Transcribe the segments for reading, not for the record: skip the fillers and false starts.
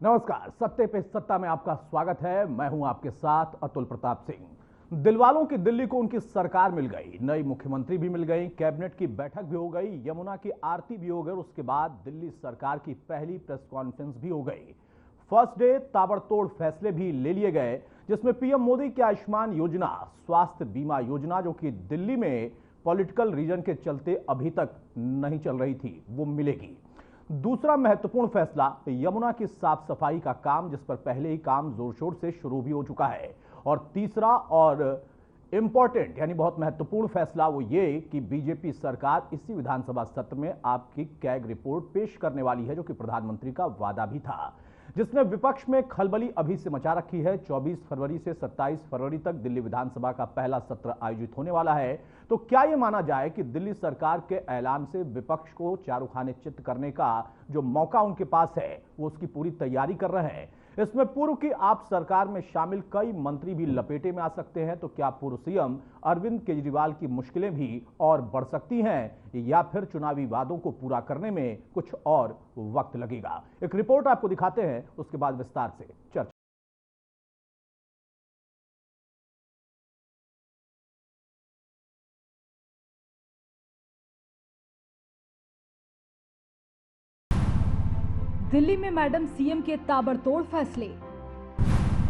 नमस्कार, सत्ते पे सत्ता में आपका स्वागत है। मैं हूं आपके साथ अतुल प्रताप सिंह। दिलवालों की दिल्ली को उनकी सरकार मिल गई, नई मुख्यमंत्री भी मिल गई, कैबिनेट की बैठक भी हो गई, यमुना की आरती भी हो गई। उसके बाद दिल्ली सरकार की पहली प्रेस कॉन्फ्रेंस भी हो गई। फर्स्ट डे ताबड़तोड़ फैसले भी ले लिए गए, जिसमें पीएम मोदी की आयुष्मान योजना, स्वास्थ्य बीमा योजना, जो कि दिल्ली में पॉलिटिकल रीजन के चलते अभी तक नहीं चल रही थी, वो मिलेगी। दूसरा महत्वपूर्ण फैसला यमुना की साफ सफाई का काम, जिस पर पहले ही काम जोर शोर से शुरू भी हो चुका है। और तीसरा और इंपॉर्टेंट यानी बहुत महत्वपूर्ण फैसला वो ये कि बीजेपी सरकार इसी विधानसभा सत्र में आपकी कैग रिपोर्ट पेश करने वाली है, जो कि प्रधानमंत्री का वादा भी था, जिसने विपक्ष में खलबली अभी से मचा रखी है। 24 फरवरी से 27 फरवरी तक दिल्ली विधानसभा का पहला सत्र आयोजित होने वाला है। तो क्या यह माना जाए कि दिल्ली सरकार के ऐलान से विपक्ष को चारूखाने चित्त करने का जो मौका उनके पास है, वो उसकी पूरी तैयारी कर रहे हैं। इसमें पूर्व की आप सरकार में शामिल कई मंत्री भी लपेटे में आ सकते हैं। तो क्या पूर्व सीएम अरविंद केजरीवाल की मुश्किलें भी और बढ़ सकती हैं, या फिर चुनावी वादों को पूरा करने में कुछ और वक्त लगेगा? एक रिपोर्ट आपको दिखाते हैं, उसके बाद विस्तार से चर्चा। दिल्ली में मैडम सीएम के ताबड़तोड़ फैसले,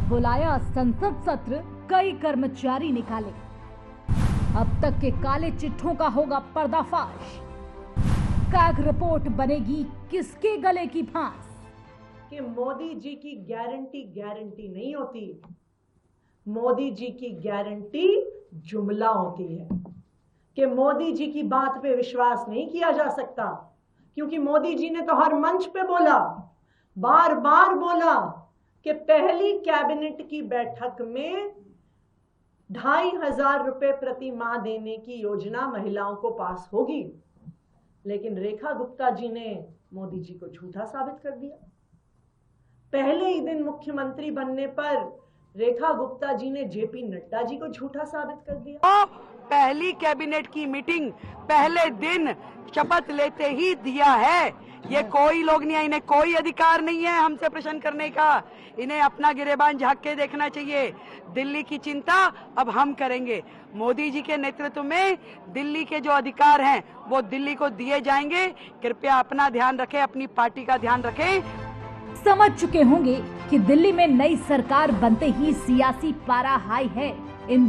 बुलाया संसद सत्र, कई कर्मचारी निकाले, अब तक के काले चिट्ठों का होगा पर्दाफाश, कैग रिपोर्ट बनेगी किसके गले की फांस। कि मोदी जी की गारंटी नहीं होती, मोदी जी की गारंटी जुमला होती है। कि मोदी जी की बात पे विश्वास नहीं किया जा सकता, क्योंकि मोदी जी ने तो हर मंच पे बोला, बार बार बोला कि पहली कैबिनेट की बैठक में 2,500 रुपए प्रति माह देने की योजना महिलाओं को पास होगी। लेकिन रेखा गुप्ता जी ने मोदी जी को झूठा साबित कर दिया। पहले ही दिन मुख्यमंत्री बनने पर रेखा गुप्ता जी ने जेपी नड्डा जी को झूठा साबित कर दिया। पहली कैबिनेट की मीटिंग पहले दिन शपथ लेते ही दिया है। ये कोई लोग नहीं है, इन्हें कोई अधिकार नहीं है हमसे प्रश्न करने का। इन्हें अपना गिरेबान झांक के देखना चाहिए। दिल्ली की चिंता अब हम करेंगे। मोदी जी के नेतृत्व में दिल्ली के जो अधिकार हैं वो दिल्ली को दिए जाएंगे। कृपया अपना ध्यान रखें, अपनी पार्टी का ध्यान रखें। समझ चुके होंगे कि दिल्ली में नई सरकार बनते ही सियासी पारा हाई है। इन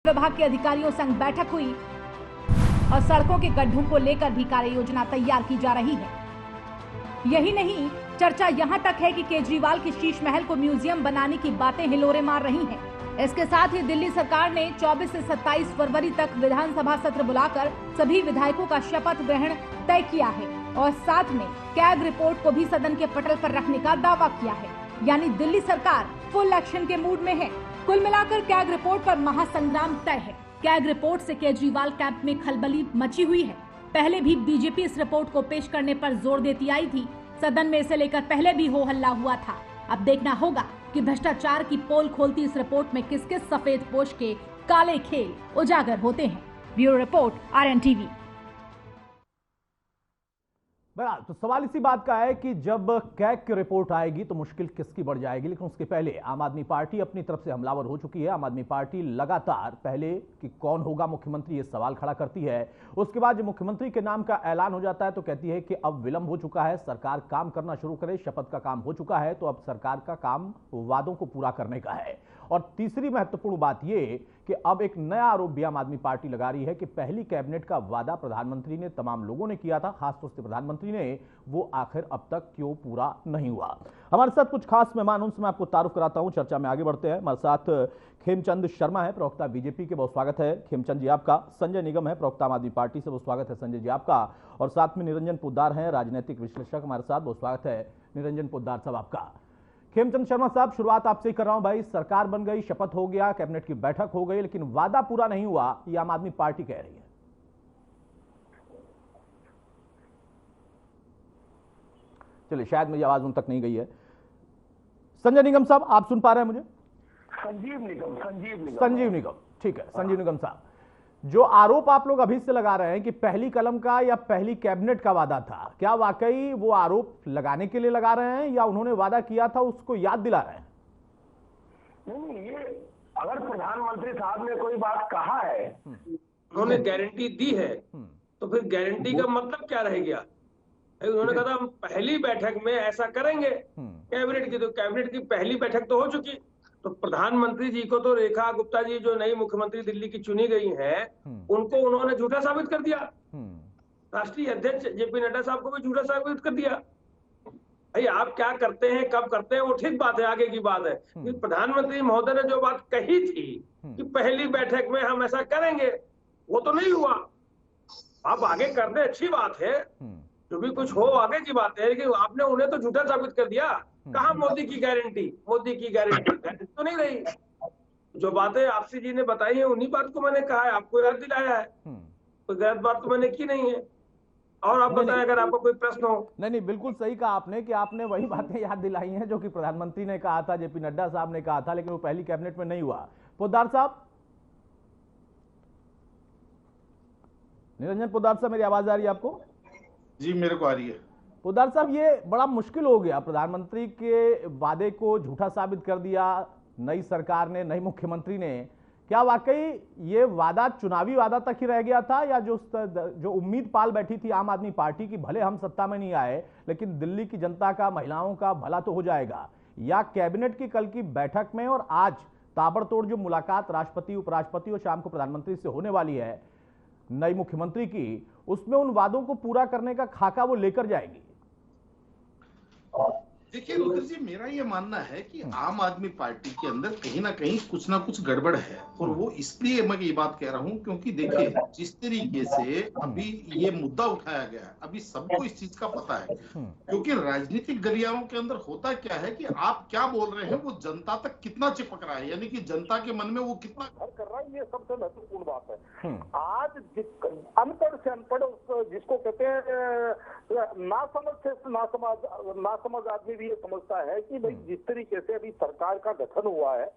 विभाग के अधिकारियों संग बैठक हुई और सड़कों के गड्ढों को लेकर भी कार्य योजना तैयार की जा रही है। यही नहीं, चर्चा यहां तक है कि केजरीवाल की शीश महल को म्यूजियम बनाने की बातें हिलोरे मार रही हैं। इसके साथ ही दिल्ली सरकार ने 24 से 27 फरवरी तक विधानसभा सत्र बुलाकर सभी विधायकों का शपथ ग्रहण तय किया है और साथ में कैग रिपोर्ट को भी सदन के पटल पर रखने का दावा किया है। यानी दिल्ली सरकार फुल एक्शन के मूड में है। कुल मिलाकर कैग रिपोर्ट पर महासंग्राम तय है। कैग रिपोर्ट से केजरीवाल कैंप में खलबली मची हुई है। पहले भी बीजेपी इस रिपोर्ट को पेश करने पर जोर देती आई थी। सदन में इसे लेकर पहले भी हो हल्ला हुआ था। अब देखना होगा कि भ्रष्टाचार की पोल खोलती इस रिपोर्ट में किस किस सफेद पोश के काले खेल उजागर होते हैं। Bureau report, RN TV। बहरहाल तो सवाल इसी बात का है कि जब कैग की रिपोर्ट आएगी तो मुश्किल किसकी बढ़ जाएगी, लेकिन उसके पहले आम आदमी पार्टी अपनी तरफ से हमलावर हो चुकी है। आम आदमी पार्टी लगातार पहले कि कौन होगा मुख्यमंत्री ये सवाल खड़ा करती है, उसके बाद जब मुख्यमंत्री के नाम का ऐलान हो जाता है तो कहती है कि अब विलंब हो चुका है, सरकार काम करना शुरू करे, शपथ का काम हो चुका है, तो अब सरकार का काम वादों को पूरा करने का है। और तीसरी महत्वपूर्ण बात यह कि अब एक नया आरोप भी आम आदमी पार्टी लगा रही है कि पहली कैबिनेट का वादा प्रधानमंत्री ने, तमाम लोगों ने किया था, खासतौर से प्रधानमंत्री ने, वो आखिर अब तक क्यों पूरा नहीं हुआ। हमारे साथ कुछ खास मेहमान, उनसे मैं आपको तारुफ कराता हूं, चर्चा में आगे बढ़ते हैं। हमारे साथ खेमचंद शर्मा है, प्रवक्ता बीजेपी के, बहुत स्वागत है खेमचंद जी आपका। संजय निगम है, प्रवक्ता आम आदमी पार्टी से, बहुत स्वागत है संजय जी आपका। और साथ में निरंजन पोद्दार हैं, राजनीतिक विश्लेषक, हमारे साथ, बहुत स्वागत है निरंजन पोद्दार साहब आपका। खेमचंद शर्मा साहब, शुरुआत आपसे ही कर रहा हूं भाई। सरकार बन गई, शपथ हो गया, कैबिनेट की बैठक हो गई, लेकिन वादा पूरा नहीं हुआ, ये आम आदमी पार्टी कह रही है। चलिए, शायद मेरी आवाज उन तक नहीं गई है। संजय निगम साहब, आप सुन पा रहे हैं मुझे? संजीव निगम, ठीक है। संजीव निगम साहब, जो आरोप आप लोग अभी से लगा रहे हैं कि पहली कलम का या पहली कैबिनेट का वादा था, क्या वाकई वो आरोप लगाने के लिए लगा रहे हैं या उन्होंने वादा किया था उसको याद दिला रहे हैं? नहीं, ये अगर प्रधानमंत्री साहब ने कोई बात कहा है, उन्होंने गारंटी दी है, तो फिर गारंटी का मतलब क्या रह गया? उन्होंने कहा था हम पहली बैठक में ऐसा करेंगे कैबिनेट की, तो कैबिनेट की पहली बैठक तो हो चुकी। तो प्रधानमंत्री जी को तो रेखा गुप्ता जी जो नई मुख्यमंत्री दिल्ली की चुनी गई हैं, उनको उन्होंने झूठा साबित कर दिया। राष्ट्रीय अध्यक्ष जेपी नड्डा साहब को भी झूठा साबित कर दिया। भाई आप क्या करते हैं, कब करते हैं, वो ठीक बात है, आगे की बात है। प्रधानमंत्री महोदय ने जो बात कही थी कि पहली बैठक में हम ऐसा करेंगे, वो तो नहीं हुआ। आप आगे कर दे, अच्छी बात है, जो भी कुछ हो आगे की बात है, लेकिन आपने उन्हें तो झूठा साबित कर दिया। कहा मोदी की गारंटी तो नहीं रही। जो बातें आपसी जी ने बताई है उन्हीं बात को मैंने कहा है, आपको याद दिलाया है, कोई गलत बात तो मैंने की नहीं है। और आप बताएं अगर आपको कोई प्रश्न हो। नहीं, बिल्कुल सही कहा आपने कि आपने वही बातें याद दिलाई हैं जो कि प्रधानमंत्री ने कहा था, जेपी नड्डा साहब ने कहा था, लेकिन वो पहली कैबिनेट में नहीं हुआ। पोद्दार साहब, निरंजन पोद्दार साहब, मेरी आवाज आ रही है आपको? जी, मेरे को आ रही है। पोद्दार साहब, ये बड़ा मुश्किल हो गया, प्रधानमंत्री के वादे को झूठा साबित कर दिया नई सरकार ने, नई मुख्यमंत्री ने। क्या वाकई ये वादा चुनावी वादा तक ही रह गया था, या जो उम्मीद पाल बैठी थी आम आदमी पार्टी की, भले हम सत्ता में नहीं आए लेकिन दिल्ली की जनता का, महिलाओं का भला तो हो जाएगा, या कैबिनेट की कल की बैठक में और आज ताबड़तोड़ जो मुलाकात राष्ट्रपति, उपराष्ट्रपति और शाम को प्रधानमंत्री से होने वाली है नई मुख्यमंत्री की, उसमें उन वादों को पूरा करने का खाका वो लेकर जाएगी? देखिए रुद्र जी, मेरा ये मानना है कि आम आदमी पार्टी के अंदर कहीं ना कहीं कुछ ना कुछ गड़बड़ है। और वो इसलिए मैं ये बात कह रहा हूँ क्योंकि देखिए, जिस तरीके से अभी ये मुद्दा उठाया गया है, अभी सबको इस चीज का पता है। क्योंकि राजनीतिक गलियारों के अंदर होता क्या है कि आप क्या बोल रहे हैं वो जनता तक कितना चिपक रहा है, यानी कि जनता के मन में वो कितना घर कर रहा है, ये सबसे महत्वपूर्ण बात है। आज अनपढ़ से अनपढ़, जिसको कहते हैं नासमझ आदमी भी ये समझता है कि भाई जिस तरीके से अभी सरकार का गठन हुआ है,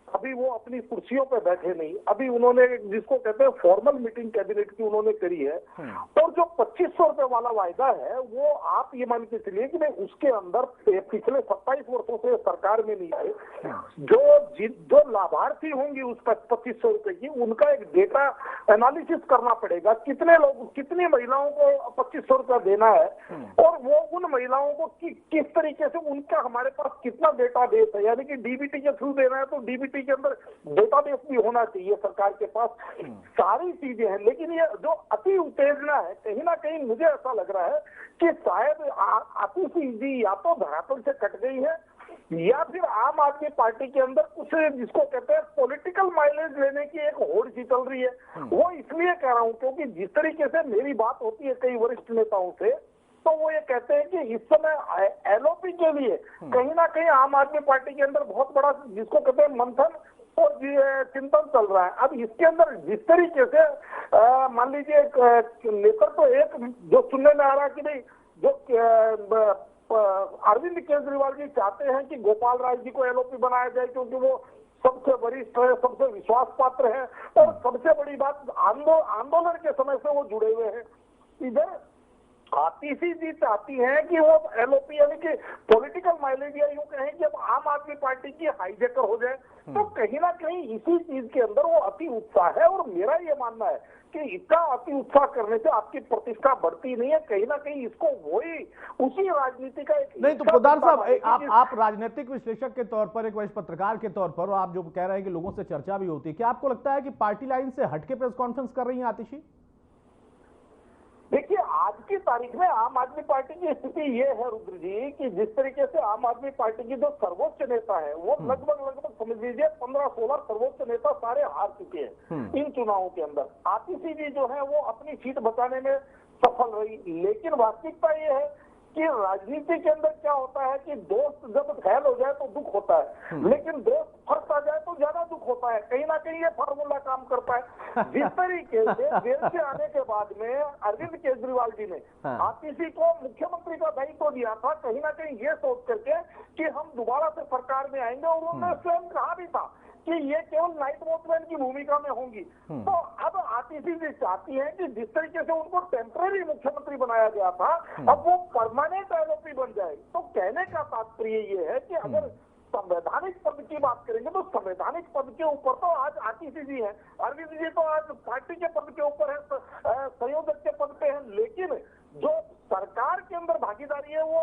अभी वो अपनी कुर्सियों पे बैठे नहीं, अभी उन्होंने जिसको कहते हैं फॉर्मल मीटिंग कैबिनेट की उन्होंने करी है, और जो 2500 रुपए वाला वायदा है वो आप ये मान के चलिए कि भाई उसके अंदर पिछले 27 वर्षों से सरकार में नहीं आए, जो लाभार्थी होंगी उस 2500 रुपए की, उनका एक डेटा एनालिसिस करना पड़ेगा, कितने लोग, कितनी महिलाओं को 2500 रुपया देना है, और वो उन महिलाओं को किस तरीके से, उनका हमारे पास कितना डेटा बेस है, यानी कि डीबीटी के थ्रू देना है तो डीबीटी के अंदर डेटाबेस भी होना चाहिए सरकार के पास, सारी चीजें हैं। लेकिन ये जो अति उत्तेजना है, कहीं ना कहीं मुझे ऐसा लग रहा है कि शायद आतिशी जी या तो धरातल से कट गई है, या फिर आम आदमी पार्टी के अंदर कुछ जिसको कहते हैं पॉलिटिकल माइलेज लेने की एक होड़ सी चल रही है। वो इसलिए कह रहा हूं क्योंकि जिस तरीके से मेरी बात होती है कई वरिष्ठ नेताओं से, तो वो ये कहते हैं कि इस समय एलओपी के लिए कहीं ना कहीं आम आदमी पार्टी के अंदर बहुत बड़ा जिसको कहते हैं मंथन और चिंतन चल रहा है। अब इसके अंदर जिस तरीके से मान लीजिए नेतृत्व एक जो सुनने में आ रहा है कि भाई जो अरविंद केजरीवाल जी चाहते हैं कि गोपाल राय जी को एलओपी बनाया जाए क्योंकि वो सबसे वरिष्ठ है, सबसे विश्वास पात्र है, और सबसे बड़ी बात आंदोलन के समय से वो जुड़े हुए हैं। इधर आतिशी जी चाहती हैं कि वो एलओपी यानी कि पॉलिटिकल माइलेज या यूं कहें कि अब आम आदमी पार्टी की हाईजेकर हो जाए, तो कहीं ना कहीं इसी चीज के अंदर वो अति उत्साह है। और मेरा ये मानना है कि इतना अति उत्साह करने से आपकी प्रतिष्ठा बढ़ती नहीं है, कहीं ना कहीं इसको वही उसी राजनीति का एक नहीं। तो पोद्दार साहब, आप राजनीतिक विश्लेषक के तौर पर, एक वरिष्ठ पत्रकार के तौर पर, और आप जो कह रहे हैं कि लोगों से चर्चा भी होती है, क्या आपको लगता है कि पार्टी लाइन से हटके प्रेस कॉन्फ्रेंस कर रही है आतिशी? देखिए, आज की तारीख में आम आदमी पार्टी की स्थिति ये है रुद्र जी कि जिस तरीके से आम आदमी पार्टी की जो सर्वोच्च नेता है वो लगभग समझ लीजिए 15-16 सर्वोच्च नेता सारे हार चुके हैं इन चुनावों के अंदर। आतिशी जी जो है वो अपनी सीट बचाने में सफल रही, लेकिन वास्तविकता ये है कि राजनीति के अंदर क्या होता है कि दोस्त जब फैल हो जाए तो दुख होता है, लेकिन दोस्त फर्क आ जाए तो ज्यादा दुख होता है। कहीं ना कहीं ये फार्मूला काम करता है। जिस तरीके से जेल से आने के बाद में अरविंद केजरीवाल जी ने आतिशी को मुख्यमंत्री का दायित्व दिया था, कहीं ना कहीं ये सोच करके कि हम दोबारा से सरकार में आएंगे, और उन्होंने स्वयं कहा भी था कि ये केवल नाइट वॉचमैन की भूमिका में होंगी। तो अब आतिशी जी चाहती हैं कि जिस तरीके से उनको टेम्पररी मुख्यमंत्री बनाया गया था, अब वो परमानेंट एलओपी बन जाए। तो कहने का तात्पर्य ये है कि अगर संवैधानिक पद की बात करेंगे तो संवैधानिक पद के ऊपर तो आज आतिशी जी हैं, अरविंद जी तो आज पार्टी के पद के ऊपर है, संयोजक के पद पे है, लेकिन जो सरकार के अंदर भागीदारी है वो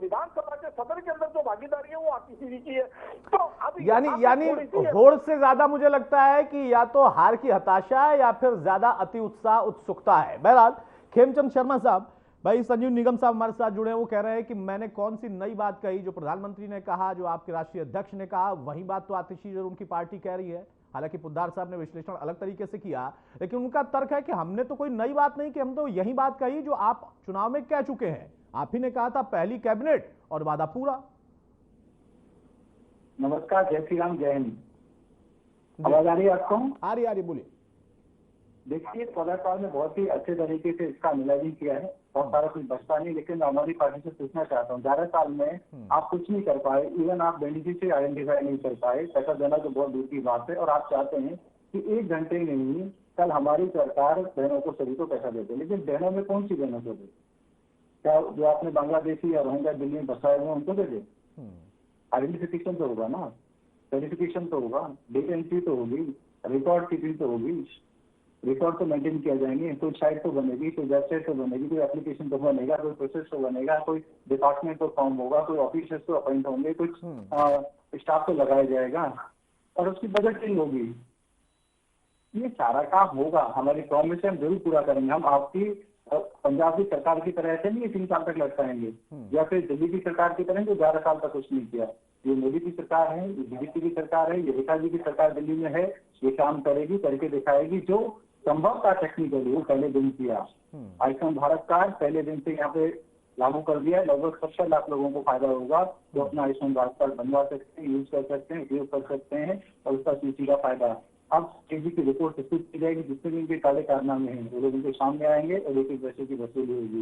विधानसभा के सदन के अंदर जो भागीदारी है वो आतिशी जी की है। तो अब यानी होड़ से ज्यादा मुझे लगता है कि या तो हार की हताशा है या फिर ज्यादा अति उत्साह उत्सुकता है। बहरहाल खेमचंद शर्मा साहब, भाई संजीव निगम साहब हमारे साथ जुड़े हैं, वो कह रहे हैं कि मैंने कौन सी नई बात कही, जो प्रधानमंत्री ने कहा, जो आपके राष्ट्रीय अध्यक्ष ने कहा, वही बात तो आतिशी और उनकी पार्टी कह रही है। हालांकि पोद्दार साहब ने विश्लेषण अलग तरीके से किया, लेकिन उनका तर्क है कि हमने तो कोई नई बात नहीं की, हम तो यही बात कही जो आप चुनाव में कह चुके हैं। आप ही ने कहा था पहली कैबिनेट और वादा पूरा। नमस्कार, जय श्री राम, जय हिंद। आवाज आ रही है आपको? आ रही बोलिए। देखिए, पत्रकार ने बहुत ही अच्छे तरीके से इसका एनालाइज किया है, बहुत सारा कुछ बचता नहीं, लेकिन हमारी पार्टी से पूछना चाहता हूँ, 11 साल में आप कुछ नहीं कर पाए, इवन आप बेनिफिशियरी आइडेंटिफाई नहीं कर पाए, पैसा देना तो बहुत दूर की बात है, और आप चाहते हैं कि 1 घंटे में ही कल हमारी सरकार बहनों को सभी को पैसा देते, लेकिन बहनों में कौन सी बहनों को दे? क्या जो आपने बांग्लादेशी या रोहिंग्या दिल्ली में बसाए हुए उनको दे दे? आइडेंटिफिकेशन तो होगा ना, वेरिफिकेशन तो होगा, डेटा एंट्री तो होगी, रिकॉर्ड कीपिंग तो होगी, रिकॉर्ड तो मेंटेन किया जाएंगे, कोई साइट तो बनेगी, कोई वेबसाइट तो बनेगी, कोई एप्लीकेशन तो बनेगा, कोई प्रोसेस तो बनेगा, कोई डिपार्टमेंट तो फॉर्म होगा, कोई ऑफिसर्स तो अपॉइंट होंगे, कुछ स्टाफ तो लगाया जाएगा, और उसकी बजटिंग होगी। ये सारा काम होगा, हमारी प्रॉमिस हम जरूर पूरा करेंगे। हम आपकी पंजाब की सरकार की तरह ऐसे नहीं 3 साल तक लटकाएंगे, या फिर दिल्ली की सरकार की तरह जो 11 साल तक कुछ नहीं किया। ये मोदी की सरकार है, ये बीजेपी की सरकार है, ये रेखा जी की सरकार दिल्ली में है, ये काम करेगी, करके दिखाएगी। जो संभव था टेक्निकली वो पहले दिन किया। आयुष्मान भारत कार्ड पहले दिन से यहाँ पे लागू कर दिया है, लगभग 70 लाख लोगों को फायदा होगा जो अपना आयुष्मान भारत कार्ड बनवा सकते हैं, यूज कर सकते हैं, उपयोग कर सकते हैं, और उसका सीसी का फायदा। अब केजी की रिपोर्ट प्रस्तुत की जाएगी, जितने भी इनके काले कारनामे हैं वो लोग इनके सामने आएंगे, और एक पैसे की वसूली होगी,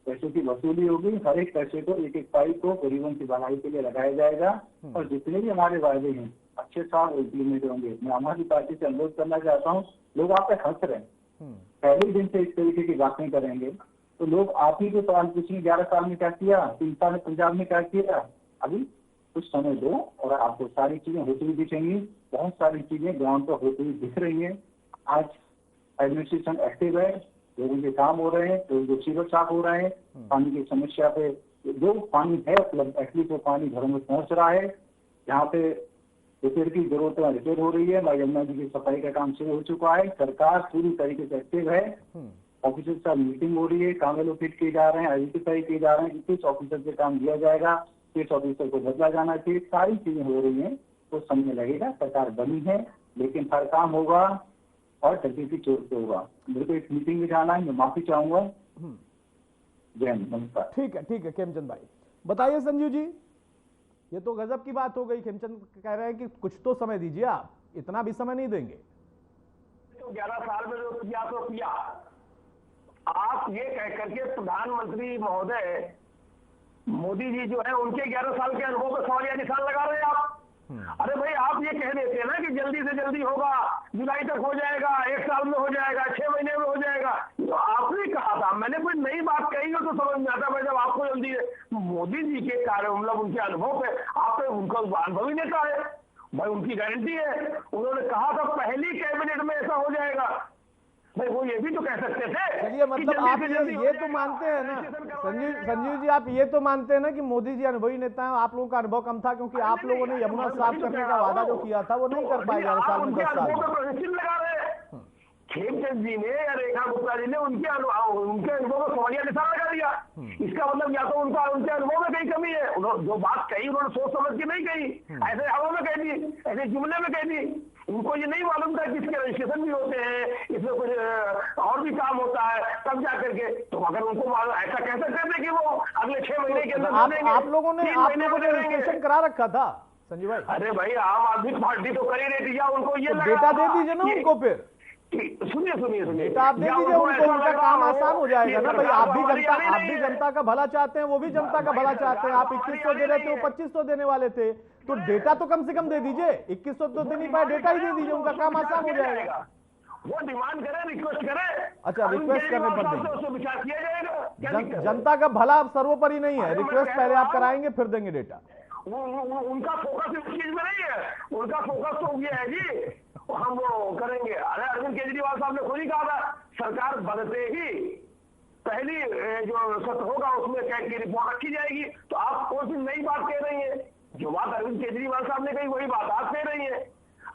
पैसों की वसूली होगी। हर एक पैसे को, एक पाई को गरीबों की भलाई के लिए लगाया जाएगा, और जितने भी हमारे वायदे हैं अच्छे साथ इम्प्लीमेंट होंगे। मैं आम आदमी पार्टी से अनुरोध करना चाहता हूँ, लोग आप पे हंस रहे हैं, पहले दिन से इस तरीके की बातें करेंगे तो लोग आप ही को सवाल पूछेंगे 11 साल में क्या किया, 3 साल में पंजाब में क्या किया। अभी कुछ समय दो और आपको सारी चीजें होती हुई दिखेंगी। बहुत सारी चीजें ग्राउंड पर होती हुई दिख रही हैं। आज एडमिनिस्ट्रेशन एक्टिव है, लोगों के काम हो रहे हैं, लोगों को सीवर साफ हो रहे हैं, पानी की समस्या पे जो पानी है उपलब्ध एटलीस्ट वो पानी घरों में पहुंच रहा है। जहाँ पे रिपेयर की जरूरत है रिपेयर हो रही है, माँ यमुना जी की सफाई का काम शुरू हो चुका है। सरकार पूरी तरीके से एक्टिव है, ऑफिसर के साथ मीटिंग हो रही है, काम एलोकेट किए जा रहे हैं, आइडेंटिफाई किए जा रहे हैं, किस ऑफिसर से काम दिया जाएगा, किस ऑफिसर को बदला जाना चाहिए, सारी चीजें हो रही हैं। तो समय लगेगा, सरकार बनी है, लेकिन हर काम होगा और जल्दी की चोट पे होगा। मेरे को एक मीटिंग में जाना है, मैं माफी चाहूंगा। जय हिंद, नमस्कार। ठीक है खेमचंद भाई, बताइए संजीव जी, ये तो गजब की बात हो गई। खेमचंद कह रहे हैं कि कुछ तो समय दीजिए, आप इतना भी समय नहीं देंगे। तो 11 साल में जो किया तो किया। आप ये कह करके प्रधानमंत्री महोदय मोदी जी जो है उनके 11 साल के अनुभव पर सवालिया निशान लगा रहे हैं आप। अरे भाई, आप ये कह देते हैं ना कि जल्दी से जल्दी होगा, जुलाई तक हो जाएगा, 1 साल में हो जाएगा, 6 महीने में हो जाएगा। तो आपने कहा था, मैंने कोई नई बात कही हो तो समझ में आता। मैं जब आपको जल्दी मोदी जी के कार्य मतलब उनके अनुभव पे, आप उनका अनुभवी नेता है भाई, उनकी गारंटी है। उन्होंने कहा था पहली कैबिनेट में ऐसा हो जाएगा भाई, वो ये भी तो कह सकते थे। चलिए, मतलब आप ये तो मानते हैं ना संजीव जी, आप ये तो मानते हैं ना कि मोदी जी अनुभवी नेता हैं, आप लोगों का अनुभव कम था क्योंकि आप लोगों ने यमुना साफ करने का वादा जो किया था वो नहीं कर पाए 11 साल में 10 साल में। खेमचंद जी ने या रेखा गुप्ता जी ने उनके अनुभव में सवालिया निशान लगा दिया। इसका मतलब या तो उनके अनुभव में कहीं कमी है, उन्होंने जो बात कही उन्होंने सोच समझ के नहीं कही, ऐसे हवा में कह दी, ऐसे जुमले में कह दी। उनको ये नहीं मालूम था कि इसके रजिस्ट्रेशन भी होते हैं, इसमें कुछ और भी काम होता है, तब जा करके। तो अगर उनको ऐसा कह सकते थे कि वो अगले 6 महीने के अंदर आप लोगों ने रजिस्ट्रेशन करा रखा था संजीव भाई। अरे भाई, आम आदमी पार्टी तो कर ही रही थी, या उनको ये डेटा दे दीजिए ना उनको, फिर सुनिए डेटा आप दे दीजिए उनको, उनका काम आसान हो जाएगा ना भाई। आप भी जनता का भला चाहते हैं, वो भी जनता का भला चाहते हैं। आप 2100 दे रहे थे, वो 2500 देने वाले थे, तो डेटा तो कम से कम दे दीजिए। 2100 तो दे नहीं पाए, डेटा ही दे दीजिए, उनका काम आसान हो जाएगा। वो डिमांड करे, रिक्वेस्ट करे, अच्छा रिक्वेस्ट करने पर उसको विचार किया जाएगा। जनता का भला सर्वोपरि नहीं है, रिक्वेस्ट पहले आप कराएंगे फिर देंगे डेटा। उनका फोकस इस चीज में नहीं है, उनका फोकस तो ये है जी हम वो करेंगे। अरे अरविंद केजरीवाल साहब ने खुद ही कहा था, सरकार बनते ही पहली जो सत्र होगा उसमें कैग की रिपोर्ट रखी जाएगी। तो आप कौन सी नई बात कह रही है? जो बात अरविंद केजरीवाल साहब ने कही वही बात आप कह रही है।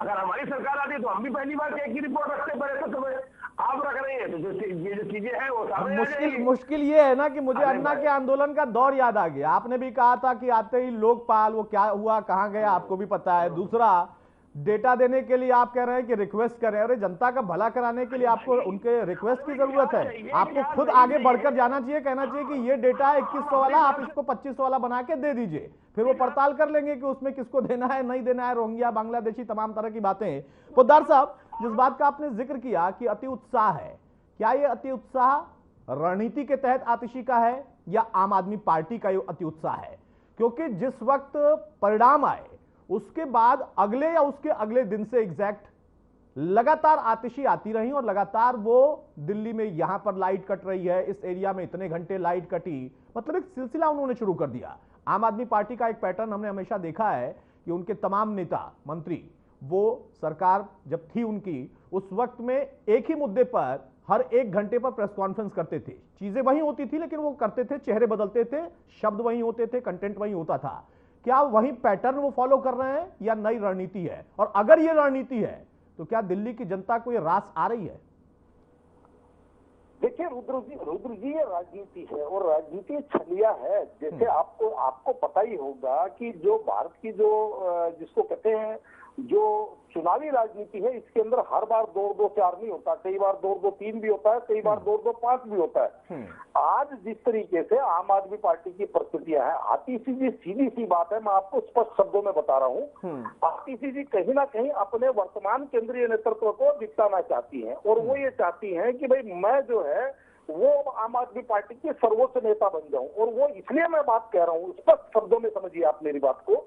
अगर हमारी सरकार आती है तो हम भी पहली बार कैग की रिपोर्ट रखते पहले सत्र में, आप रख रही है। तो ये जो चीजें हैं वो सामने मुश्किल ये है ना कि मुझे अन्ना के आंदोलन का दौर याद आ गया। आपने भी कहा था कि आते ही लोकपाल, वो क्या हुआ, कहां गया, आपको भी पता है। दूसरा, डेटा देने के लिए आप कह रहे हैं कि रिक्वेस्ट करें। अरे जनता का भला कराने के लिए आपको उनके रिक्वेस्ट की जरूरत है। आपको खुद आगे बढ़कर जाना चाहिए, कहना चाहिए कि ये डेटा है 2100 वाला, आप इसको 2500 वाला बना के दे दीजिए, फिर वो पड़ताल कर लेंगे कि उसमें किसको देना है, नहीं देना है, रोहिंग्या, बांग्लादेशी, तमाम तरह की बातें। पोद्दार साहब, जिस बात का आपने जिक्र किया कि अति उत्साह है, क्या ये अति उत्साह रणनीति के तहत आतिशी का है या आम आदमी पार्टी का ये अति उत्साह है? क्योंकि जिस वक्त परिणाम आए उसके बाद अगले या उसके अगले दिन से एग्जैक्ट लगातार आतिशी आती रही और लगातार वो दिल्ली में यहां पर लाइट कट रही है, इस एरिया में इतने घंटे लाइट कटी, मतलब एक सिलसिला उन्होंने शुरू कर दिया। आम आदमी पार्टी का एक पैटर्न हमने हमेशा देखा है कि उनके तमाम नेता मंत्री, वो सरकार जब थी उनकी, उस वक्त में एक ही मुद्दे पर हर 1 घंटे पर प्रेस कॉन्फ्रेंस करते थे। चीजें वही होती थी लेकिन वो करते थे, चेहरे बदलते थे, शब्द वही होते थे, कंटेंट वही होता था। क्या वही पैटर्न वो फॉलो कर रहे हैं या नई रणनीति है? और अगर ये रणनीति है तो क्या दिल्ली की जनता को ये रास आ रही है? देखिए रुद्र जी, ये राजनीति है और राजनीति छलिया है। जैसे आपको पता ही होगा कि जो भारत की जो जिसको कहते हैं जो चुनावी राजनीति है, इसके अंदर हर बार 2-2-4 नहीं होता, कई बार 2-2-3 भी होता है, कई बार 2-2-5 भी होता है। आज जिस तरीके से आम आदमी पार्टी की परिस्थितियां हैं, आतिशी जी सीधी सी बात है, मैं आपको स्पष्ट शब्दों में बता रहा हूँ, आतिशी जी कहीं ना कहीं अपने वर्तमान केंद्रीय नेतृत्व को जिताना चाहती हैं और वो ये चाहती हैं कि भाई मैं जो है वो आम आदमी पार्टी के सर्वोच्च नेता बन जाऊं। और वो इसलिए मैं बात कह रहा हूँ, स्पष्ट शब्दों में समझिए आप मेरी बात को,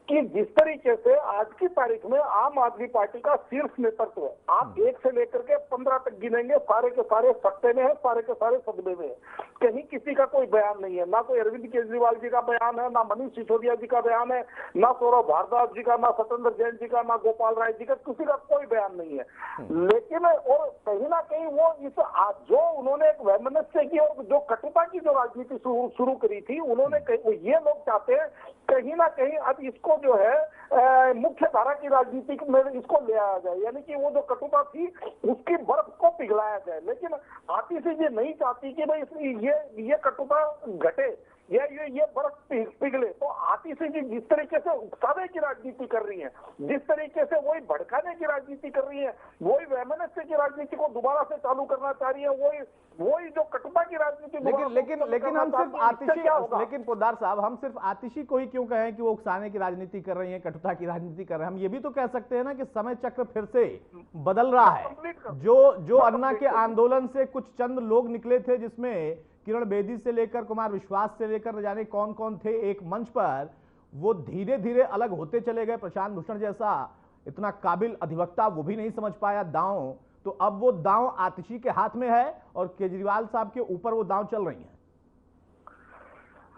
कि जिस तरीके से आज की तारीख में आम आदमी पार्टी का शीर्ष नेतृत्व है, आप 1 से लेकर के 15 तक गिनेंगे, सारे के सारे सत्ते में है, सारे के सारे सदमे में है। कहीं किसी का कोई बयान नहीं है, ना कोई अरविंद केजरीवाल जी का बयान है, ना मनीष सिसोदिया जी का बयान है, ना सौरभ भारद्वाज जी का, ना सत्येंद्र जैन जी का, ना गोपाल राय जी का, किसी का कोई बयान नहीं है। लेकिन और कहीं ना कहीं वो इस जो उन्होंने एक वैमनस्य की और जो कटुता की जो राजनीति शुरू करी थी, उन्होंने ये लोग चाहते हैं कहीं ना कहीं अब इसको जो है मुख्य धारा की राजनीति में इसको ले आया जाए, यानी कि वो जो कटुता थी उसकी बर्फ को पिघलाया जाए। लेकिन आतिशी जी नहीं चाहती कि भाई ये कटुता घटे या ये बर्फ पिघले। तो आतिशी जी जिस तरीके से उकसावे की राजनीति कर रही है, जिस तरीके से वही भड़काने की राजनीति कर रही है, वही वैमनस्य की राजनीति को दोबारा से चालू करना चाह रही है, वही जो कटुता की राजनीति। लेकिन हम सिर्फ आतिशी, लेकिन पोद्दार साहब, हम सिर्फ आतिशी को ही क्यों कहें कि वो उकसाने की राजनीति कर रही है, कटुता की राजनीति कर रहे हैं? हम ये भी तो कह सकते हैं ना कि समय चक्र फिर से बदल रहा है। जो अन्ना के आंदोलन से कुछ चंद लोग निकले थे, जिसमें किरण बेदी से लेकर कुमार विश्वास से लेकर जाने कौन कौन थे एक मंच पर, वो धीरे धीरे अलग होते चले गए। प्रशांत भूषण जैसा इतना काबिल अधिवक्ता वो भी नहीं समझ पाया दांव, तो अब वो दांव आतिशी के हाथ में है और केजरीवाल साहब के ऊपर वो दांव चल रही है।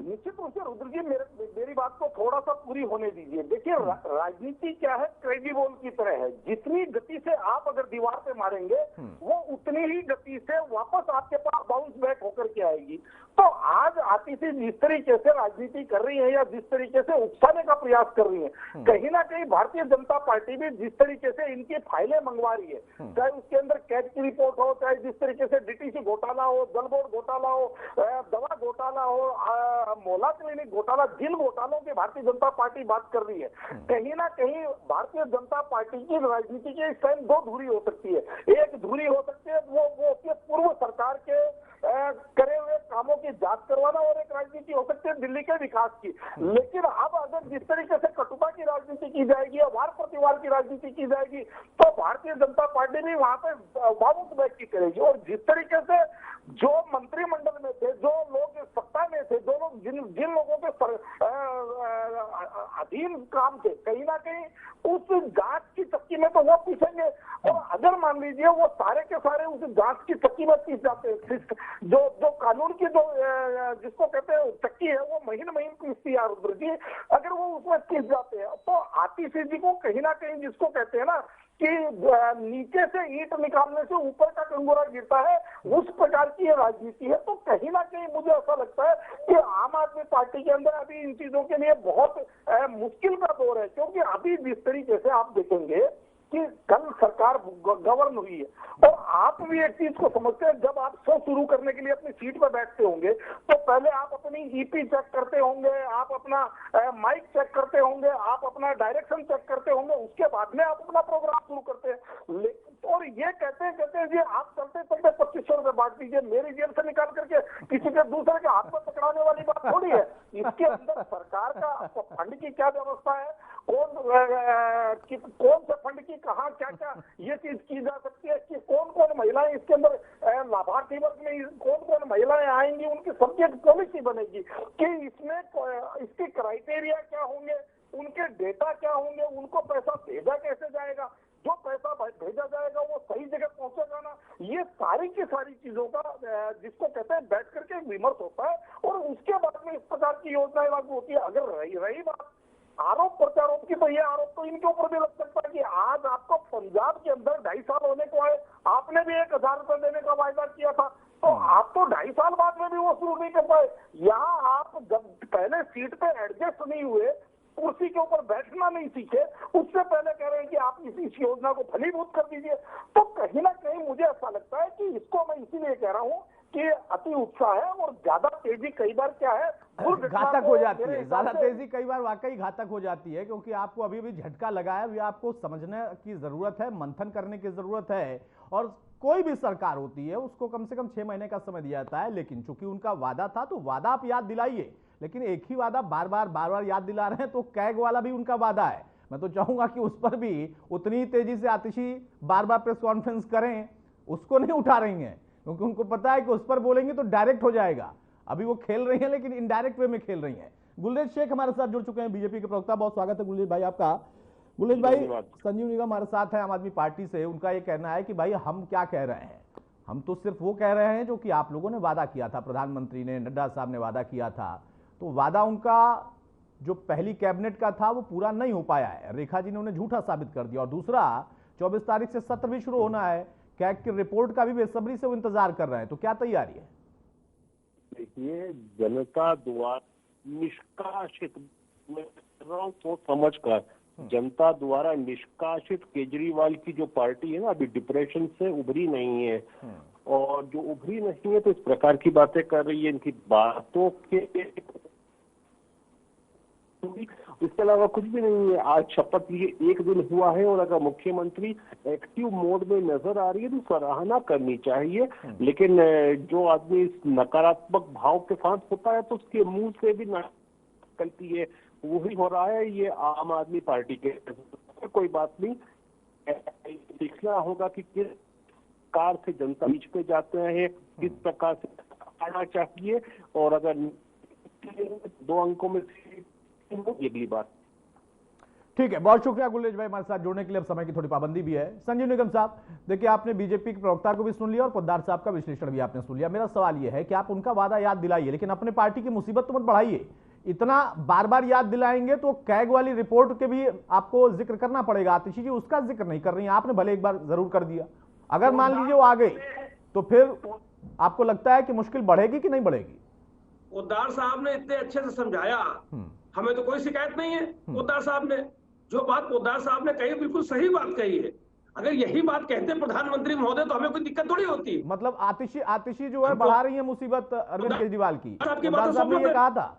निश्चित रूप से रुद्र जी मेरी बात को थोड़ा सा पूरी होने दीजिए। देखिए राजनीति क्या है, क्रेजी बॉल की तरह है। जितनी गति से आप अगर दीवार पे मारेंगे वो उतनी ही गति से वापस आपके पास बाउंस बैक होकर के आएगी। तो आज आतिशी जिस तरीके से राजनीति कर रही है या जिस तरीके से उकसाने का प्रयास कर रही है, कहीं ना कहीं भारतीय जनता पार्टी भी जिस तरीके से इनकी फाइलें मंगवा रही है, चाहे उसके अंदर कैट की रिपोर्ट हो, चाहे जिस तरीके से डीटीसी घोटाला हो, जल बोर्ड घोटाला हो, दवा घोटाला हो, मोला क्लिनिक घोटाला, जिन घोटालों की भारतीय जनता पार्टी बात कर रही है, कहीं ना कहीं भारतीय जनता पार्टी की राजनीति की इस टाइम दो धुरी हो सकती है। एक धुरी हो सकती है वो पूर्व सरकार के करे हुए कामों की जांच करवाना, और एक राजनीति हो सकती है दिल्ली के विकास की। लेकिन अब अगर जिस तरीके से कटुता की राजनीति की जाएगी, वार प्रतिवार की राजनीति की जाएगी, तो भारतीय जनता पार्टी भी वहां पे बाउंस बैक की करेगी। और जिस तरीके से जो मंत्रिमंडल में थे, जो लोग सत्ता में थे, जो लोग जिन लोगों के अधीन काम थे, कहीं ना कहीं उस जांच की चक्की में तो वो पीसेंगे। और अगर मान लीजिए वो सारे के सारे उस जांच की चक्की में पीस जाते हैं, जो कानून की जो जिसको कहते हैं चक्की है वो महीन पीसती है रुद्र जी, अगर वो उसमें पीस जाते हैं तो आतिशी जी को कहीं ना कहीं जिसको कहते हैं ना कि नीचे से ईंट निकालने से ऊपर का कंगोरा गिरता है, उस प्रकार की ये राजनीति है। तो कहीं ना कहीं मुझे ऐसा लगता है कि आम आदमी पार्टी के अंदर अभी इन चीजों के लिए बहुत मुश्किल का दौर है। क्योंकि अभी जिस तरीके से आप देखेंगे कि कल सरकार गवर्न हुई है और आप भी एक चीज को समझते हैं, जब आप शो शुरू करने के लिए अपनी सीट पर बैठते होंगे तो पहले आप अपनी ईपी चेक करते होंगे, आप अपना माइक चेक करते होंगे, आप अपना डायरेक्शन चेक करते होंगे, उसके बाद में आप अपना प्रोग्राम शुरू करते हैं। और ये कहते हैं जी आप चलते चलते 2500 रुपए बांट दीजिए, मेरी जेब से निकाल करके किसी के दूसरे के हाथ में पकड़ाने वाली बात थोड़ी है। इसके अंदर सरकार का फंड की क्या व्यवस्था है, कौन से फंड की कहाँ क्या क्या ये चीज की जा सकती है, कि कौन कौन महिलाएं इसके अंदर लाभार्थी वर्ग में कौन कौन महिलाएं आएंगी, उनकी सबकी एक पॉलिसी बनेगी कि इसमें इसके क्राइटेरिया क्या होंगे, उनके डेटा क्या होंगे, उनको पैसा भेजा कैसे जाएगा, जो पैसा भेजा जाएगा वो सही जगह पहुंचेगा ना। ये सारी की सारी चीजों का जिसको कहते हैं बैठ करके विमर्श होता है और उसके बाद में इस प्रकार की योजनाएं लागू होती है। अगर रही बात आरोप प्रत्यारोप की, तो ये आरोप तो इनके ऊपर भी लग सकता है कि आज आपको पंजाब के अंदर 2.5 साल होने को आए, आपने भी 1000 रुपए देने का वायदा किया था, तो आप तो 2.5 साल बाद में भी वो शुरू नहीं कर पाए। यहाँ आप जब पहले सीट पे एडजस्ट नहीं हुए, कुर्सी के ऊपर बैठना नहीं सीखे, उससे पहले कह रहे हैं कि आप इस योजना को फलीभूत कर दीजिए। तो कहीं ना कहीं मुझे ऐसा लगता है कि इसको मैं इसीलिए कह रहा हूँ कि अति उत्साह है और ज्यादा तेजी कई बार क्या है घातक हो जाती है। ज्यादा तेजी कई बार वाकई घातक हो जाती है, क्योंकि आपको अभी भी झटका लगा है, अभी आपको समझने की जरूरत है, मंथन करने की जरूरत है। और कोई भी सरकार होती है उसको कम से कम 6 महीने का समय दिया जाता है, लेकिन चूंकि उनका वादा था तो वादा आप याद दिलाइए, लेकिन एक ही वादा बार बार याद दिला रहे हैं, तो कैग वाला भी उनका वादा है। मैं तो चाहूंगा कि उस पर भी उतनी तेजी से आतिशी बार प्रेस कॉन्फ्रेंस करें, उसको नहीं उठा रही हैं, क्योंकि उनको पता है कि उस पर बोलेंगे तो डायरेक्ट हो जाएगा। अभी वो खेल रही हैं लेकिन इनडायरेक्ट वे में खेल रही हैं। गुलरेज शेख हमारे साथ जुड़ चुके हैं, बीजेपी के प्रवक्ता। बहुत स्वागत है गुलरेज भाई आपका। गुलरेज भाई, संजीव निगम हमारे साथ है आम आदमी पार्टी से। उनका ये कहना है कि भाई हम क्या कह रहे हैं, हम तो सिर्फ वो कह रहे हैं जो कि आप लोगों ने वादा किया था, प्रधानमंत्री ने, नड्डा साहब ने वादा किया था। तो वादा उनका जो पहली कैबिनेट का था वो पूरा नहीं हो पाया है, रेखा जी ने उन्हें झूठा साबित कर दिया। और दूसरा 24 तारीख से सत्र भी शुरू होना है, कैग की रिपोर्ट का भी बेसब्री से वो इंतजार कर रहे हैं, तो क्या तैयारी है? देखिए, जनता द्वारा निष्कासित को समझकर जनता द्वारा निष्कासित केजरीवाल की जो पार्टी है ना, अभी डिप्रेशन से उभरी नहीं है, और जो उभरी नहीं है तो इस प्रकार की बातें कर रही है। इनकी बातों के इसके अलावा कुछ भी नहीं है। आज शपथ लिए 1 दिन हुआ है और अगर मुख्यमंत्री एक्टिव मोड में नजर आ रही है तो सराहना करनी चाहिए, लेकिन जो आदमी नकारात्मक भाव के साथ होता है तो उसके मुंह से भी निकलती है, वही हो रहा है। ये आम आदमी पार्टी के कोई बात नहीं, सीखना होगा कि किस प्रकार से जनता बीच पे जाते हैं, किस प्रकार से आना चाहिए, और अगर 2 अंकों में अगली बात। ठीक है, बहुत शुक्रिया गुलेश भाई हमारे साथ जुड़ने के लिए। अब समय की थोड़ी पाबंदी भी है। संजीव निगम साहब, देखिए आपने बीजेपी के प्रवक्ता को भी सुन लिया और पोद्दार साहब का विश्लेषण भी आपने सुन लिया। मेरा सवाल यह है कि आप उनका वादा याद दिलाइए, लेकिन अपने पार्टी की मुसीबत तो मत बढ़ाइए। इतना बार बार याद दिलाएंगे तो कैग वाली रिपोर्ट के भी आपको जिक्र करना पड़ेगा। आतिशी जी उसका जिक्र नहीं कर रही है, आपने भले एक बार जरूर कर दिया। अगर मान लीजिए वो आ गई तो फिर आपको लगता है कि मुश्किल बढ़ेगी कि नहीं बढ़ेगी? पोद्दार साहब ने इतने अच्छे से समझाया, हमें तो कोई शिकायत नहीं है। पोद्दार साहब ने जो बात पोद्दार साहब ने कही बिल्कुल सही बात कही है। अगर यही बात कहते प्रधानमंत्री महोदय तो हमें कोई दिक्कत थोड़ी होती। मतलब आतिशी जो है बढ़ा रही है मुसीबत अरविंद केजरीवाल की। पोद्दार साहब ने ये कहा था।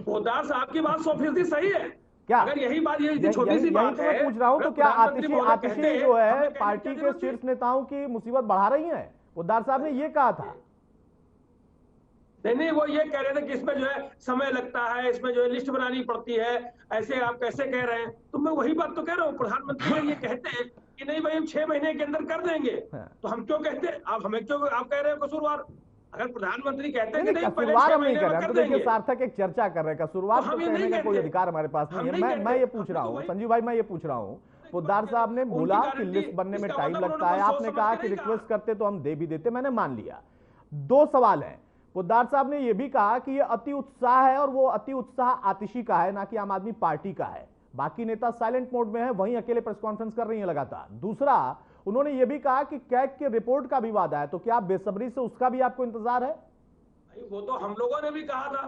पोद्दार साहब की बात 100% सही है। क्या अगर यही बात ये छोटी सी बात है, पूछ रहा हूँ तो क्या आतिशी जो है पार्टी के शीर्ष नेताओं की मुसीबत बढ़ा रही है? पोद्दार साहब ने ये कहा था। नहीं, वो ये कह रहे थे कि इसमें जो है समय लगता है, इसमें जो है लिस्ट बनानी पड़ती है, ऐसे आप कैसे कह रहे हैं? तो मैं वही बात तो कह रहा हूँ, प्रधानमंत्री ये कहते हैं कि नहीं भाई हम 6 महीने के अंदर कर देंगे, तो हम क्यों कहते हैं? आप हमें क्यों आप कह रहे हो कसूरवार? अगर प्रधानमंत्री कहते हैं कि नहीं पहले 6 महीने में कर देंगे। सार्थक एक चर्चा कर रहे हैं, कसूरवार तो कहने का कोई अधिकार हमारे पास नहीं है। मैं ये पूछ रहा हूँ संजीव भाई, मैं ये पूछ रहा हूँ, पोद्दार साहब ने बोला कि लिस्ट बनने में टाइम लगता है, आपने कहा कि रिक्वेस्ट करते तो हम दे भी देते, मैंने मान लिया। 2 सवाल हैं। पोद्दार साहब ने यह भी कहा कि यह अति उत्साह है और वो अति उत्साह आतिशी का है, ना कि आम आदमी पार्टी का है। बाकी नेता साइलेंट मोड में है, वहीं अकेले प्रेस कॉन्फ्रेंस कर रही है लगातार। दूसरा, उन्होंने यह भी कहा कि कैग की रिपोर्ट का भी वादा है, तो क्या बेसब्री से उसका भी आपको इंतजार है? वो तो हम लोगों ने भी कहा था,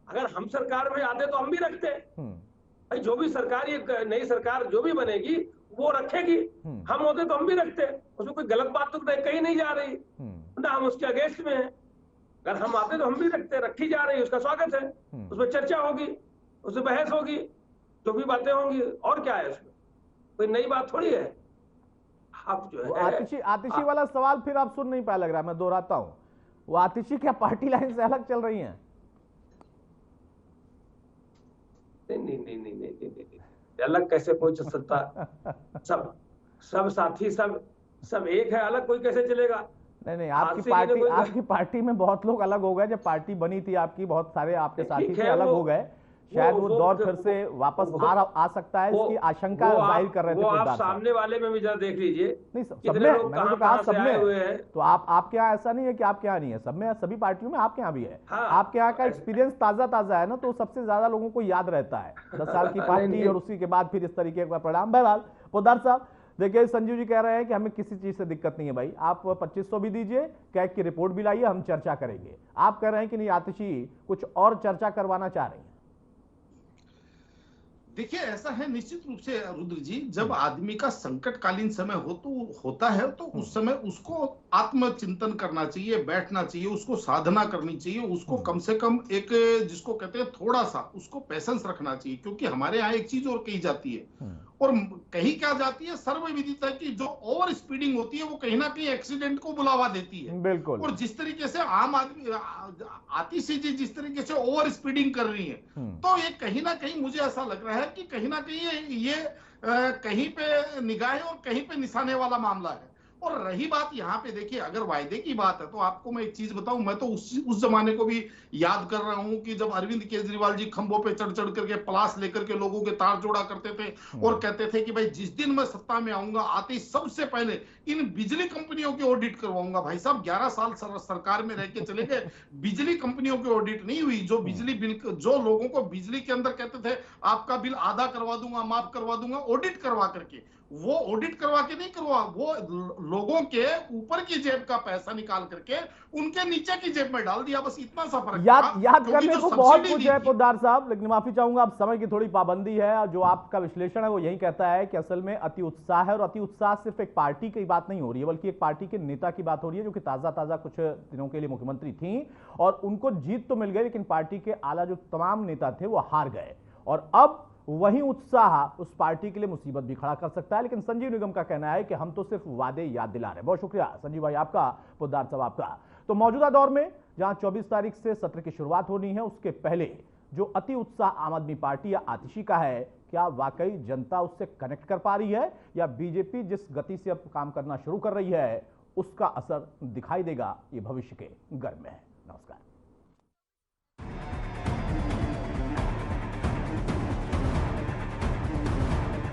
अगर हम सरकार में आते तो हम भी रखते। भाई जो भी सरकार, ये नई सरकार जो भी बनेगी वो रखेगी, हम होते तो हम भी रखते। उसमें कोई गलत बात तो कहीं नहीं जा रही ना, हम उसके अगेंस्ट में हैं। अगर हम आते तो हम भी रखते, रखी जा रही है, उसका स्वागत है। उसमें चर्चा होगी, उसमें बहस होगी, जो भी बातें होंगी, और क्या है उसमें? कोई नई बात थोड़ी है। आप जो है आतिशी वाला सवाल फिर आप सुन नहीं पाए लग रहा है, मैं दोहराता हूं। वो आतिशी क्या पार्टी लाइन से अलग चल रही हैं? नहीं, अलग कैसे कोई चल सकता? सब साथी सब एक है, अलग कोई कैसे चलेगा? नहीं, आपकी पार्टी में बहुत लोग अलग हो गए। जब पार्टी बनी थी आपकी, बहुत सारे आपके साथी थे, अलग हो गए। शायद वो दौर फिर से वापस आ सकता है, इसकी आशंका जाहिर कर रहे थे। आप सामने वाले में भी जरा देख लीजिए। नहीं, सबने, मैंने तो कहा सबने। तो आपके यहाँ ऐसा नहीं है कि आपके यहाँ नहीं है, सब में, सभी पार्टियों में आपके यहाँ भी है। आपके यहाँ का एक्सपीरियंस ताजा है ना, तो सबसे ज्यादा लोगों को याद रहता है 10 साल की पार्टी, और उसी के बाद फिर इस तरीके का परिणाम। बहरहाल पोद्दार साहब, देखिए संजीव जी कह रहे हैं कि हमें किसी चीज से दिक्कत नहीं है भाई, आप 2500 भी दीजिए, कैग की रिपोर्ट भी लाइए, हम चर्चा करेंगे। आप कह रहे हैं कि नहीं, आतिशी कुछ और चर्चा करवाना चाह रही हैं। देखिए ऐसा है निश्चित रूप से रुद्र जी, जब आदमी का संकटकालीन समय होता है तो उस समय उसको आत्मचिंतन करना चाहिए, बैठना चाहिए, उसको साधना करनी चाहिए, उसको कम से कम एक जिसको कहते हैं थोड़ा सा उसको पेशेंस रखना चाहिए। क्योंकि हमारे यहाँ एक चीज और कही जाती है, और कही क्या जाती है, सर्वविदित है कि जो ओवर स्पीडिंग होती है वो कहीं ना कहीं एक्सीडेंट को बुलावा देती है। बिल्कुल। और जिस तरीके से आम आदमी आतिशी जी जिस तरीके से ओवर स्पीडिंग कर रही है, तो ये कहीं ना कहीं मुझे ऐसा लग रहा है कि कहीं ना कहीं ये कहीं पे निगाहें और कहीं पे निशाने वाला मामला है। और रही बात यहाँ पे, देखिए अगर वायदे की बात है तो आपको मैं एक चीज बताऊं, मैं तो उस जमाने को भी याद कर रहा हूं कि जब अरविंद केजरीवाल जी खंभों पे चढ़ करके प्लास लेकर के लोगों के तार जोड़ा करते थे और कहते थे कि भाई जिस दिन मैं सत्ता में आऊंगा आते ही सबसे पहले इन बिजली कंपनियों की ऑडिट करवाऊंगा। भाई साहब 11 साल सरकार में रह के चले गए, बिजली कंपनियों की ऑडिट नहीं हुई। जो बिजली बिल, जो लोगों को बिजली के अंदर कहते थे आपका बिल आधा करवा दूंगा, माफ करवा दूंगा, ऑडिट करवा करके, वो ऑडिट करवा के नहीं करवा, वो लोगों के ऊपर की जेब का पैसा निकाल करके उनके नीचे की जेब में डाल दिया। बस इतना सा फर्क। याद करने को बहुत कुछ है पोद्दार साहब, लेकिन माफी चाहूंगा, अब समय की थोड़ी पाबंदी है। जो आपका विश्लेषण है वो यही कहता है कि असल में अति उत्साह है, और अति उत्साह सिर्फ एक पार्टी की बात नहीं हो रही है, बल्कि एक पार्टी के नेता की बात हो रही है, जो कि ताजा कुछ दिनों के लिए मुख्यमंत्री थी, और उनको जीत तो मिल गई, लेकिन पार्टी के आला जो तमाम नेता थे वो हार गए। और अब वही उत्साह उस पार्टी के लिए मुसीबत भी खड़ा कर सकता है। लेकिन संजीव निगम का कहना है कि हम तो सिर्फ वादे याद दिला रहे हैं। बहुत शुक्रिया संजीव भाई आपका, पोद्दार साहब आपका। तो मौजूदा दौर में जहां 24 तारीख से सत्र की शुरुआत होनी है, उसके पहले जो अति उत्साह आम आदमी पार्टी या आतिशी का है, क्या वाकई जनता उससे कनेक्ट कर पा रही है, या बीजेपी जिस गति से अब काम करना शुरू कर रही है उसका असर दिखाई देगा, ये भविष्य के गर्म में है। नमस्कार।